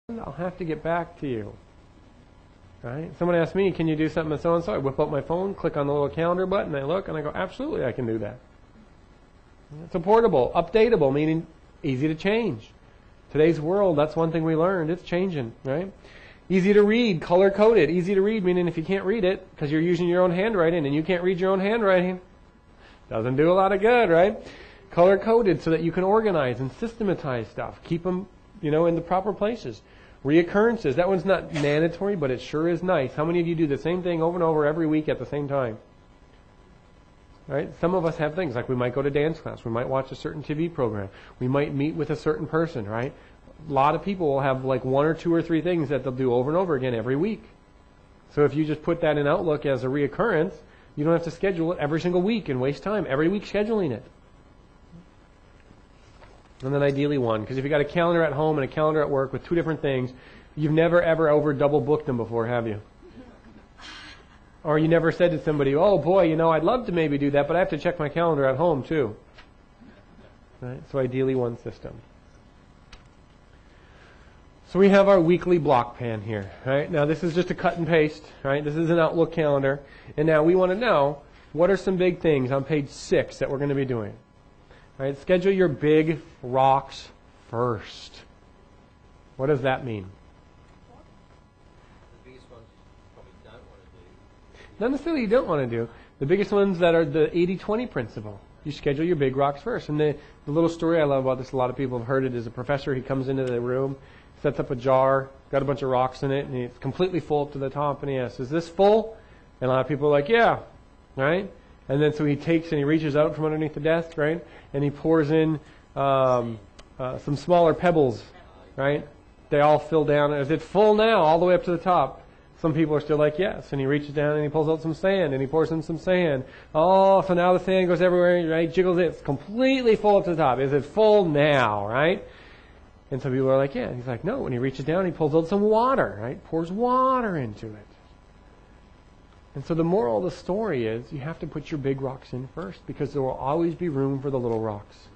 I'll have to get back to you. Right? Someone asks me, can you do something with so-and-so? I whip out my phone, click on the little calendar button, I look, and I go, absolutely, I can do that. It's a portable, updatable, meaning easy to change. Today's world, that's one thing we learned. It's changing, right? Easy to read, color-coded. Easy to read, meaning if you can't read it, because you're using your own handwriting, and you can't read your own handwriting, doesn't do a lot of good, right? Color-coded so that you can organize and systematize stuff. Keep them, in the proper places. Reoccurrences, that one's not mandatory, but it sure is nice. How many of you do the same thing over and over every week at the same time? Right? Some of us have things like we might go to dance class, we might watch a certain TV program, we might meet with a certain person, right? A lot of people will have like 1 or 2 or 3 things that they'll do over and over again every week. So if you just put that in Outlook as a reoccurrence, you don't have to schedule it every single week and waste time every week scheduling it. And then ideally one, because if you got a calendar at home and a calendar at work with 2 different things, you've never ever over double booked them before, have you? Or you never said to somebody, oh boy, I'd love to maybe do that, but I have to check my calendar at home too. Right? So ideally one system. So we have our weekly block pan here. Right? Now this is just a cut and paste. Right? This is an Outlook calendar. And now we want to know, what are some big things on page 6 that we're going to be doing? Right? Schedule your big rocks first. What does that mean? The biggest ones you probably don't want to do. Not necessarily you don't want to do. The biggest ones that are the 80-20 principle. You schedule your big rocks first. And the little story I love about this, a lot of people have heard it, is a professor, he comes into the room, sets up a jar, got a bunch of rocks in it, and it's completely full up to the top, and he asks, is this full? And a lot of people are like, yeah. Right? And then so he takes and he reaches out from underneath the desk, right? And he pours in some smaller pebbles, right? They all fill down. Is it full now, all the way up to the top? Some people are still like, yes. And he reaches down and he pulls out some sand and he pours in some sand. Oh, so now the sand goes everywhere, right? Jiggles it. It's completely full up to the top. Is it full now, right? And some people are like, yeah. And he's like, no. And he reaches down and he pulls out some water, right? Pours water into it. And so the moral of the story is you have to put your big rocks in first, because there will always be room for the little rocks.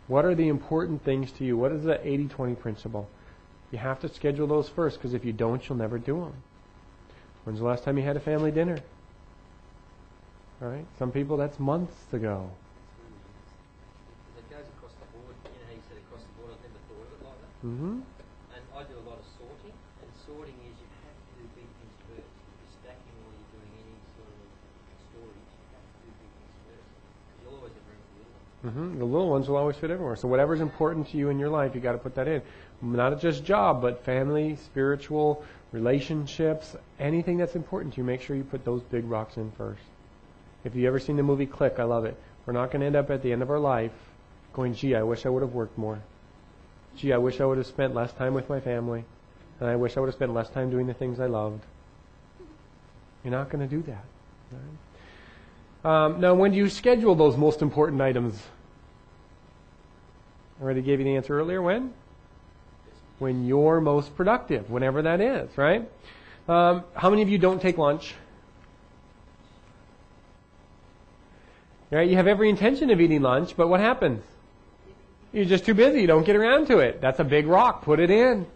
What are the important things to you? What is the 80-20 principle? You have to schedule those first, because if you don't, you'll never do them. When's the last time you had a family dinner? All right? Some people, that's months ago. It goes across the board. You know how you said across the board? I've never thought of it like that. Mm-hmm. And I do a lot of sorting. And sorting is you have to do big things first. If you're stacking or you're doing any sort of storage, you have to do big things first. You'll always have room for little ones. Mm-hmm. The little ones will always fit everywhere. So whatever's important to you in your life, you got to put that in. Not just job, but family, spiritual, relationships, anything that's important to you. Make sure you put those big rocks in first. If you ever seen the movie Click, I love it. We're not going to end up at the end of our life going, gee, I wish I would have worked more. Gee, I wish I would have spent less time with my family. And I wish I would have spent less time doing the things I loved. You're not going to do that. Right? Now, when do you schedule those most important items? I already gave you the answer earlier. When? When you're most productive, whenever that is, right? How many of you don't take lunch? Right? You have every intention of eating lunch, but what happens? You're just too busy. You don't get around to it. That's a big rock. Put it in.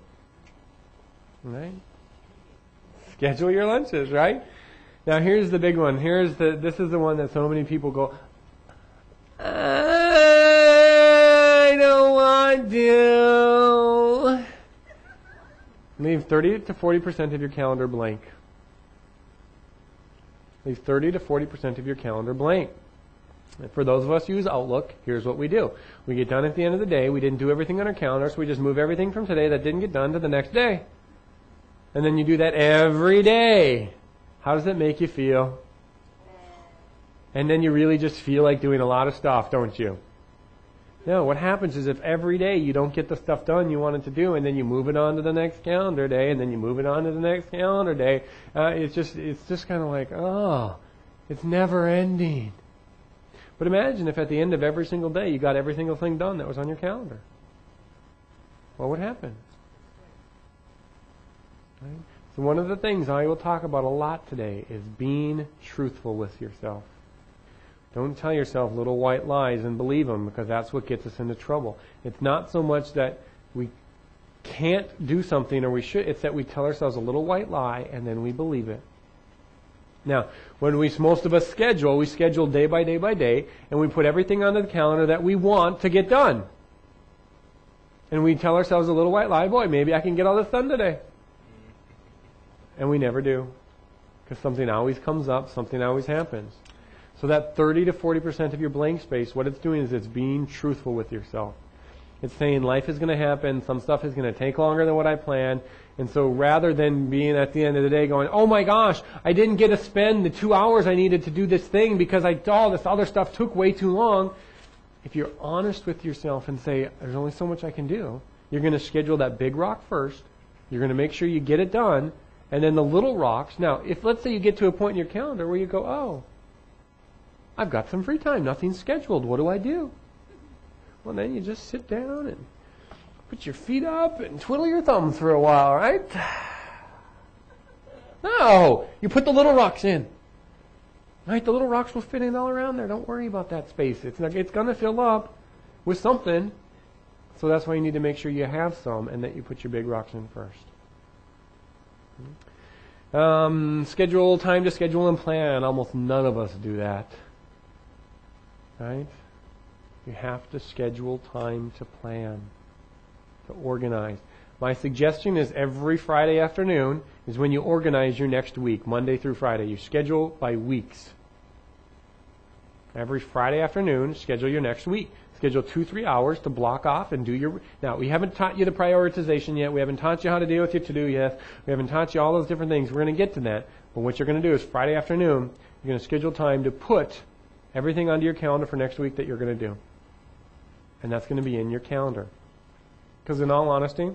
Right? Schedule your lunches, right? Now here's the big one. This is the one that so many people go, I don't want to. Leave 30 to 40% of your calendar blank. Leave 30 to 40% of your calendar blank. And for those of us who use Outlook, here's what we do. We get done at the end of the day. We didn't do everything on our calendar, so we just move everything from today that didn't get done to the next day. And then you do that every day. How does that make you feel? And then you really just feel like doing a lot of stuff, don't you? No, what happens is if every day you don't get the stuff done you wanted to do, and then you move it on to the next calendar day, and then you move it on to the next calendar day, it's just kind of like, oh, it's never ending. But imagine if at the end of every single day you got every single thing done that was on your calendar. What would happen? Right? So one of the things I will talk about a lot today is being truthful with yourself. Don't tell yourself little white lies and believe them, because that's what gets us into trouble. It's not so much that we can't do something, or we should, it's that we tell ourselves a little white lie and then we believe it. Now, when most of us schedule, we schedule day by day by day, and we put everything onto the calendar that we want to get done. And we tell ourselves a little white lie, boy, maybe I can get all this done today. And we never do. Because something always comes up, something always happens. So that 30 to 40% of your blank space, what it's doing is it's being truthful with yourself. It's saying life is going to happen, some stuff is going to take longer than what I planned, and so rather than being at the end of the day going, oh my gosh, I didn't get to spend the 2 hours I needed to do this thing because all this other stuff took way too long, if you're honest with yourself and say, there's only so much I can do, you're going to schedule that big rock first, you're going to make sure you get it done, and then the little rocks. Now, if let's say you get to a point in your calendar where you go, oh, I've got some free time, nothing's scheduled, what do I do? Well, then you just sit down and put your feet up and twiddle your thumbs for a while, right? No, you put the little rocks in. Right, the little rocks will fit in all around there. Don't worry about that space. It's going to fill up with something. So that's why you need to make sure you have some and that you put your big rocks in first. Schedule, time to schedule and plan. Almost none of us do that. Right? You have to schedule time to plan, to organize. My suggestion is every Friday afternoon is when you organize your next week, Monday through Friday. You schedule by weeks. Every Friday afternoon, schedule your next week. Schedule 2-3 hours to block off and do your... Now, we haven't taught you the prioritization yet. We haven't taught you how to deal with your to-do yet. We haven't taught you all those different things. We're going to get to that. But what you're going to do is Friday afternoon, you're going to schedule time to put everything onto your calendar for next week that you're going to do. And that's going to be in your calendar. Because in all honesty,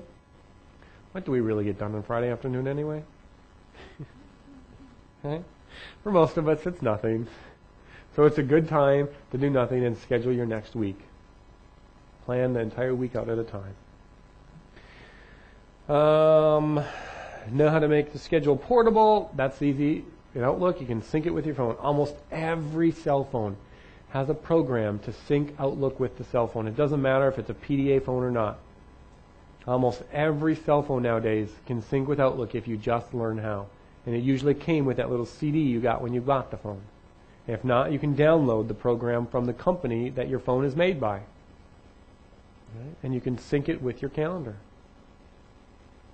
what do we really get done on Friday afternoon anyway? Okay? For most of us, it's nothing. So it's a good time to do nothing and schedule your next week. Plan the entire week out at a time. Know how to make the schedule portable. That's easy. In Outlook, you can sync it with your phone. Almost every cell phone has a program to sync Outlook with the cell phone. It doesn't matter if it's a PDA phone or not. Almost every cell phone nowadays can sync with Outlook if you just learn how. And it usually came with that little CD you got when you got the phone. If not, you can download the program from the company that your phone is made by. Right? And you can sync it with your calendar.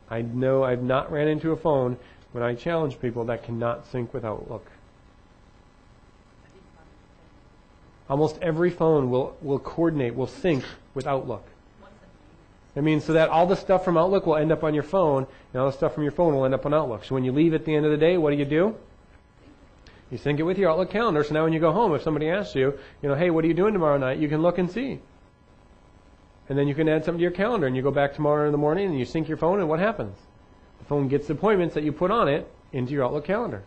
I know I've not ran into a phone when I challenge people that cannot sync with Outlook. Almost every phone will coordinate, will sync with Outlook. I mean, so that all the stuff from Outlook will end up on your phone, and all the stuff from your phone will end up on Outlook. So when you leave at the end of the day, what do? You sync it with your Outlook calendar, so now when you go home, if somebody asks you, hey, what are you doing tomorrow night? You can look and see. And then you can add something to your calendar, and you go back tomorrow in the morning, and you sync your phone, and what happens? The phone gets the appointments that you put on it into your Outlook calendar.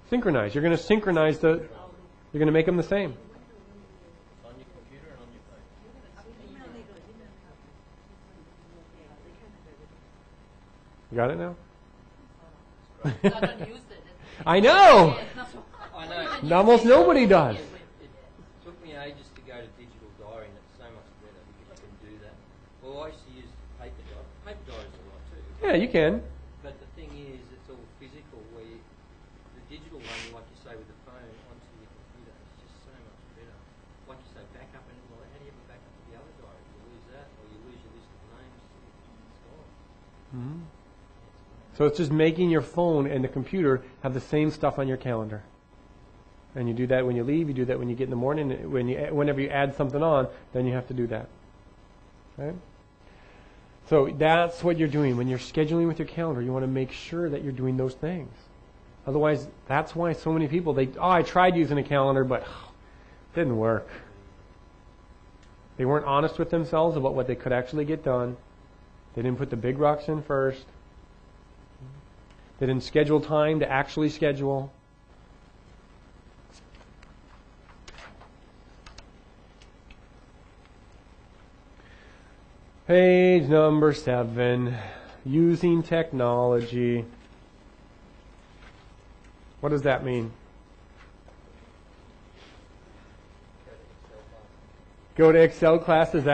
Synchronize. You're going to synchronize you're going to make them the same. On your computer and on your phone. You got it now? I don't use it. I know! I know. Almost nobody does. It took me ages to go to digital diary, and it's so much better because you can do that. Well, I used to use paper diary. Paper diaries a lot too. Yeah, you can. But the thing is, it's all physical. Where the digital one, like you say, with the phone onto your computer, it's just so much better. Like you say, backup, and well, how do you ever back up to the other diary? You lose that, or you lose your list of names. It's gone. Mm-hmm. So it's just making your phone and the computer have the same stuff on your calendar. And you do that when you leave, you do that when you get in the morning, whenever you add something on, then you have to do that. Right? So that's what you're doing. When you're scheduling with your calendar, you want to make sure that you're doing those things. Otherwise, that's why so many people, I tried using a calendar, but it didn't work. They weren't honest with themselves about what they could actually get done. They didn't put the big rocks in first. They didn't schedule time to actually schedule. Page number 7, using technology. What does that mean? Go to Excel classes.